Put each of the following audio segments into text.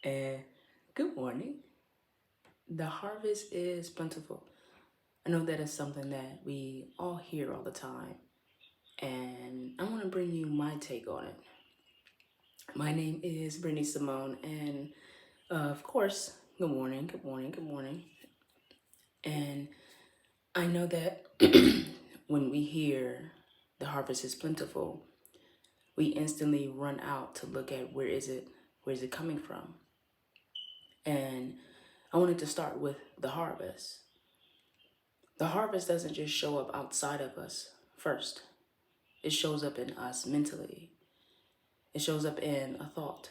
And good morning. The harvest is plentiful. I know that is something that we all hear all the time, and I want to bring you my take on it. My name is Brittniee Simmone, and of course, good morning, good morning, good morning. And I know that when we hear the harvest is plentiful, we instantly run out to look at where is it coming from? And I wanted to start with the harvest. The harvest doesn't just show up outside of us first. It shows up in us mentally. It shows up in a thought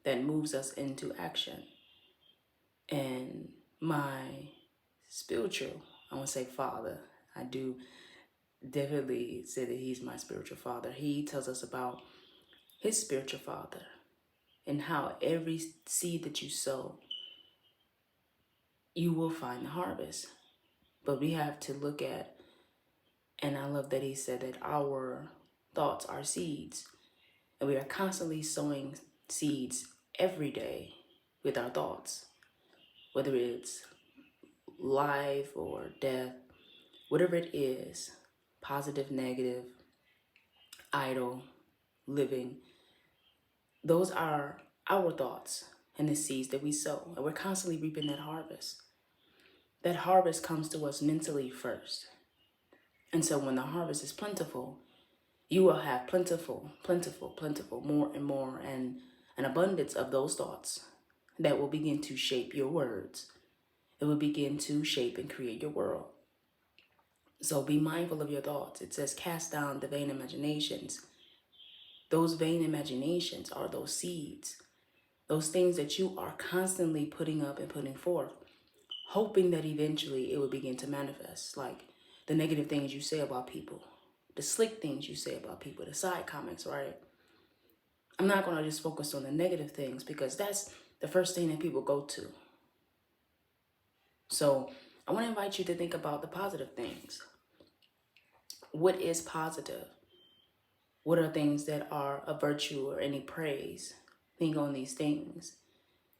that moves us into action. And my spiritual, I want to say father, I do definitely say that he's my spiritual father. He tells us about his spiritual father and how every seed that you sow, you will find the harvest. But we have to look at, and I love that he said that our thoughts are seeds. And we are constantly sowing seeds every day with our thoughts, whether it's life or death, whatever it is, positive, negative, idle, living. Those are our thoughts and the seeds that we sow. And we're constantly reaping that harvest. That harvest comes to us mentally first. And so when the harvest is plentiful, you will have plentiful, more and more, and an abundance of those thoughts that will begin to shape your words. It will begin to shape and create your world. So be mindful of your thoughts. It says, cast down the vain imaginations. Those vain imaginations are those seeds, those things that you are constantly putting up and putting forth, hoping that eventually it will begin to manifest, like the negative things you say about people, the slick things you say about people, the side comments, right? I'm not going to just focus on the negative things because that's the first thing that people go to. So I want to invite you to think about the positive things. What is positive? What are things that are a virtue or any praise? Think on these things.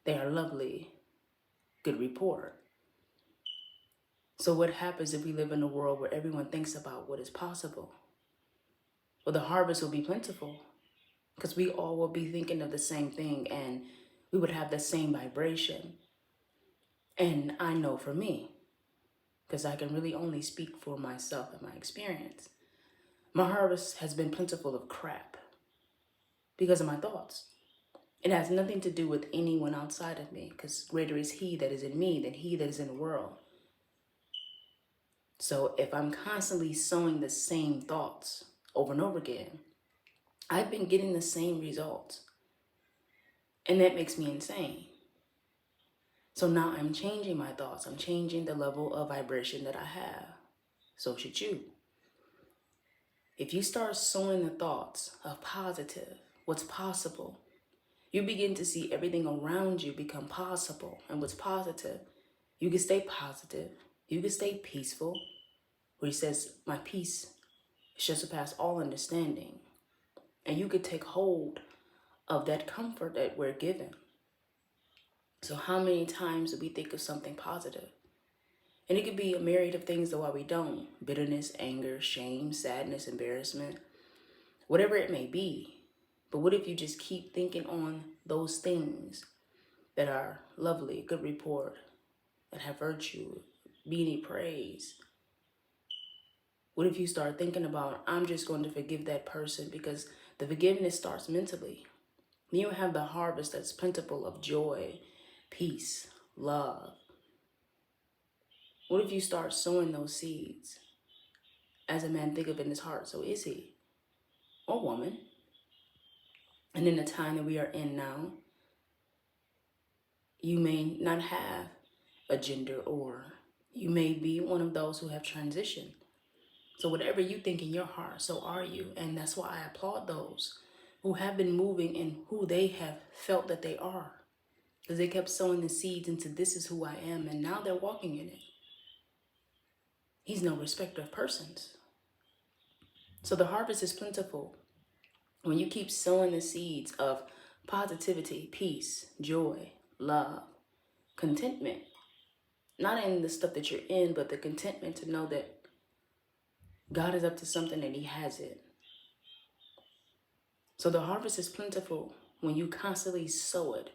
They are lovely, good report. So what happens if we live in a world where everyone thinks about what is possible? Well, the harvest will be plentiful because we all will be thinking of the same thing and we would have the same vibration. And I know for me, because I can really only speak for myself and my experience, my harvest has been plentiful of crap because of my thoughts. It has nothing to do with anyone outside of me because greater is he that is in me than he that is in the world. So if I'm constantly sowing the same thoughts over and over again, I've been getting the same results. And that makes me insane. So now I'm changing my thoughts. I'm changing the level of vibration that I have. So should you. If you start sowing the thoughts of positive, what's possible, you begin to see everything around you become possible. And what's positive, you can stay positive. You can stay peaceful. Where he says, my peace shall surpass all understanding. And you could take hold of that comfort that we're given. So how many times do we think of something positive? And it could be a myriad of things that why we don't. Bitterness, anger, shame, sadness, embarrassment, whatever it may be. But what if you just keep thinking on those things that are lovely, good report, that have virtue, be any praise? What if you start thinking about, I'm just going to forgive that person because the forgiveness starts mentally. Then you have the harvest that's plentiful of joy, peace, love. What if you start sowing those seeds? As a man thinketh in his heart, so is he, or woman. And in the time that we are in now, you may not have a gender, or you may be one of those who have transitioned. So whatever you think in your heart, so are you. And that's why I applaud those who have been moving in who they have felt that they are. Because they kept sowing the seeds into this is who I am, and now they're walking in it. He's no respecter of persons. So the harvest is plentiful when you keep sowing the seeds of positivity, peace, joy, love, contentment. Not in the stuff that you're in, but the contentment to know that God is up to something and he has it. So the harvest is plentiful when you constantly sow it.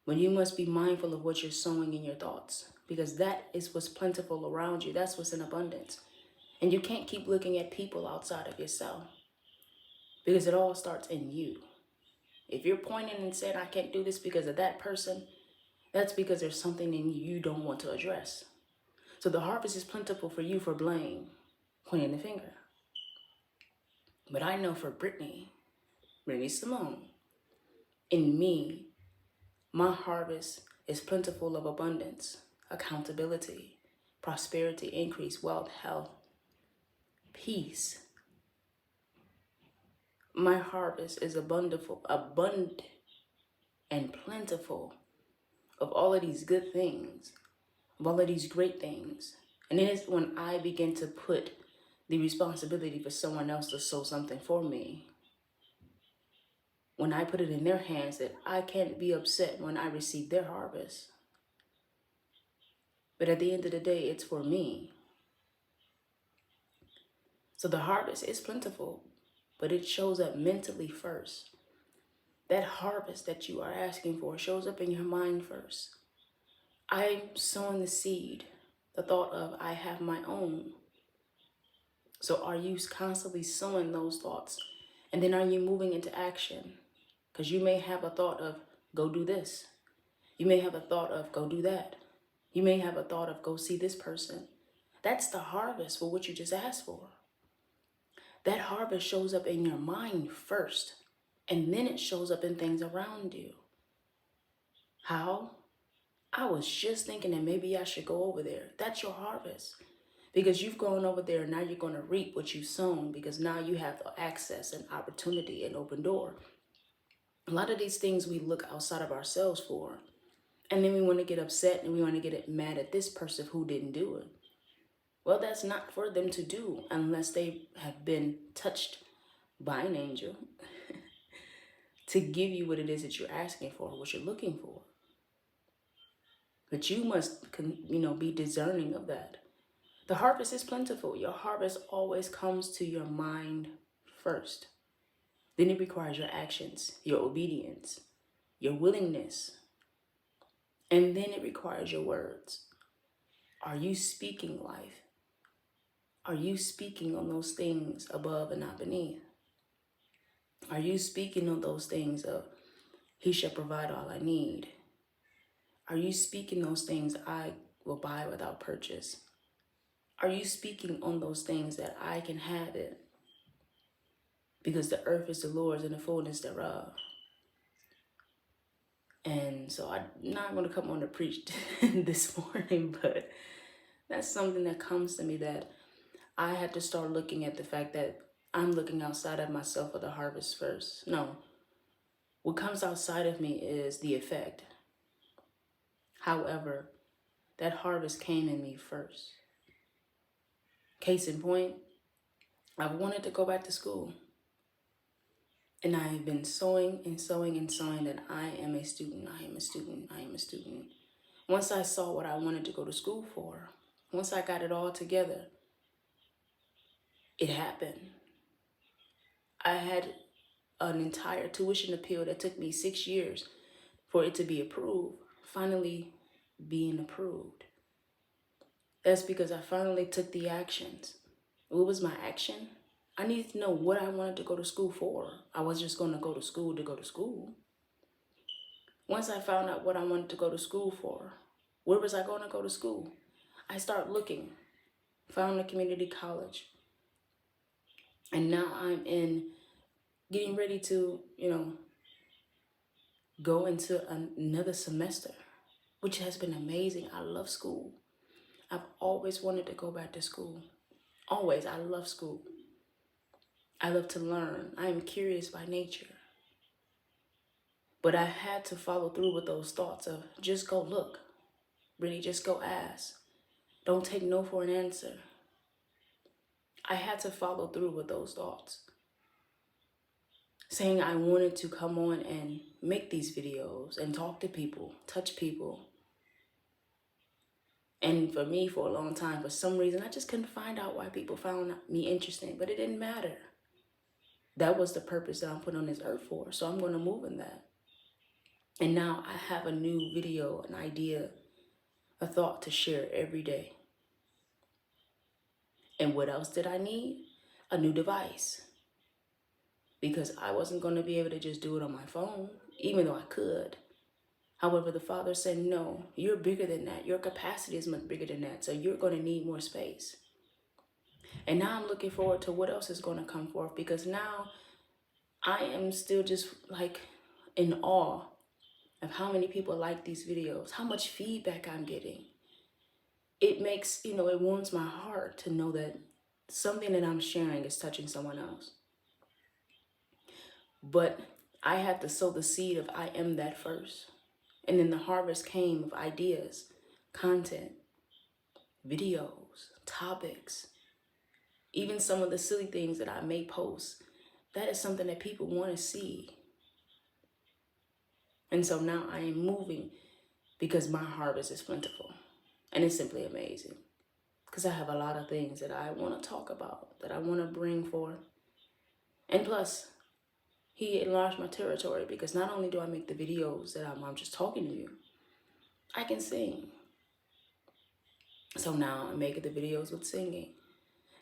When you must be mindful of what you're sowing in your thoughts, because that is what's plentiful around you. That's what's in abundance. And you can't keep looking at people outside of yourself, because it all starts in you. If you're pointing and saying, I can't do this because of that person, that's because there's something in you don't want to address. So the harvest is plentiful for you for blame, pointing the finger. But I know for Brittniee Simmone, in me, my harvest is plentiful of abundance, accountability, prosperity, increase, wealth, health, peace. My harvest is abundant and plentiful of all of these good things, of all of these great things. And it is when I begin to put the responsibility for someone else to sow something for me, when I put it in their hands, that I can't be upset when I receive their harvest. But at the end of the day, it's for me. So the harvest is plentiful, but it shows up mentally first. That harvest that you are asking for shows up in your mind first. I'm sowing the seed, the thought of I have my own. So are you constantly sowing those thoughts? And then are you moving into action? Because you may have a thought of go do this. You may have a thought of go do that. You may have a thought of go see this person. That's the harvest for what you just asked for. That harvest shows up in your mind first, and then it shows up in things around you. How? I was just thinking that maybe I should go over there. That's your harvest. Because you've gone over there and now you're going to reap what you've sown, because now you have access and opportunity and open door. A lot of these things we look outside of ourselves for, and then we want to get upset and we want to get mad at this person who didn't do it. Well, that's not for them to do unless they have been touched by an angel to give you what it is that you're asking for, what you're looking for. But you must, be discerning of that. The harvest is plentiful. Your harvest always comes to your mind first. Then it requires your actions, your obedience, your willingness. And then it requires your words. Are you speaking life? Are you speaking on those things above and not beneath? Are you speaking on those things of he shall provide all I need? Are you speaking those things I will buy without purchase? Are you speaking on those things that I can have it? Because the earth is the Lord's and the fullness thereof. And so I'm not going to come on to preach this morning, but that's something that comes to me, that I had to start looking at the fact that I'm looking outside of myself for the harvest first. No, what comes outside of me is the effect. However, that harvest came in me first. Case in point, I wanted to go back to school. And I've been sowing and sowing and sowing that I am a student, I am a student, I am a student. Once I saw what I wanted to go to school for, once I got it all together, it happened. I had an entire tuition appeal that took me 6 years for it to be approved, finally being approved. That's because I finally took the actions. What was my action? I needed to know what I wanted to go to school for. I was just going to go to school to go to school. Once I found out what I wanted to go to school for, where was I going to go to school? I started looking, found a community college. And now I'm getting ready to, go into another semester, which has been amazing. I love school. I've always wanted to go back to school. Always. I love school. I love to learn. I am curious by nature. But I had to follow through with those thoughts of just go look. Really, just go ask. Don't take no for an answer. I had to follow through with those thoughts. saying I wanted to come on and make these videos and talk to people, touch people. And for me, for a long time, for some reason, I just couldn't find out why people found me interesting, but it didn't matter. That was the purpose that I'm put on this earth for, so I'm going to move in that. And now I have a new video, an idea, a thought to share every day. And what else did I need? A new device. Because I wasn't going to be able to just do it on my phone, even though I could. However, the Father said, no, you're bigger than that. Your capacity is much bigger than that. So you're going to need more space. And now I'm looking forward to what else is going to come forth, because now I am still just like in awe of how many people like these videos, how much feedback I'm getting. It makes, it warms my heart to know that something that I'm sharing is touching someone else. But I had to sow the seed of I am that first. And then the harvest came of ideas, content, videos, topics, even some of the silly things that I may post. That is something that people want to see. And so now I am moving because my harvest is plentiful. And it's simply amazing. Because I have a lot of things that I want to talk about, that I want to bring forth. And plus, He enlarged my territory, because not only do I make the videos that I'm just talking to you, I can sing. So now I'm making the videos with singing.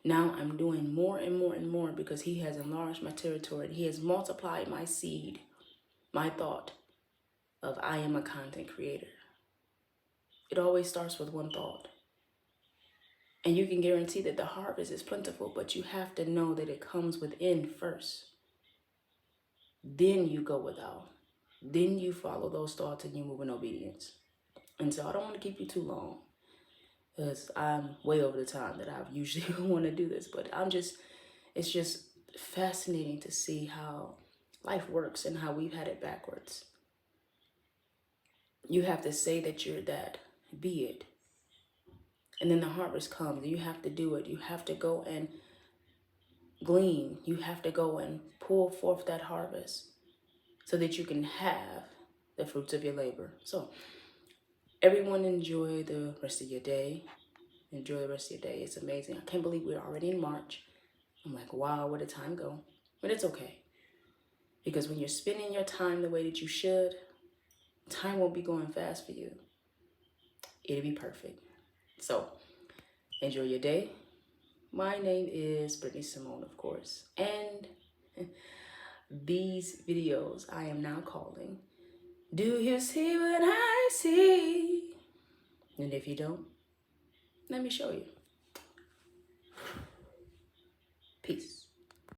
Now I'm doing more and more and more, because He has enlarged my territory. He has multiplied my seed, my thought of I am a content creator. It always starts with one thought. And you can guarantee that the harvest is plentiful, but you have to know that it comes within first. Then you go without. Then you follow those thoughts and you move in obedience. And so I don't want to keep you too long, because I'm way over the time that I usually want to do this. But it's just fascinating to see how life works and how we've had it backwards. You have to say that you're that, be it. And then the harvest comes, and you have to do it. You have to go and glean. You have to go and pull forth that harvest so that you can have the fruits of your labor. So everyone enjoy the rest of your day. Enjoy the rest of your day. It's amazing. I can't believe we're already in March. I'm like, wow, where did time go? But it's okay. Because when you're spending your time the way that you should, time won't be going fast for you. It'll be perfect. So enjoy your day. My name is Brittniee Simmone, of course. And these videos I am now calling, Do You See What I See? And if you don't, let me show you.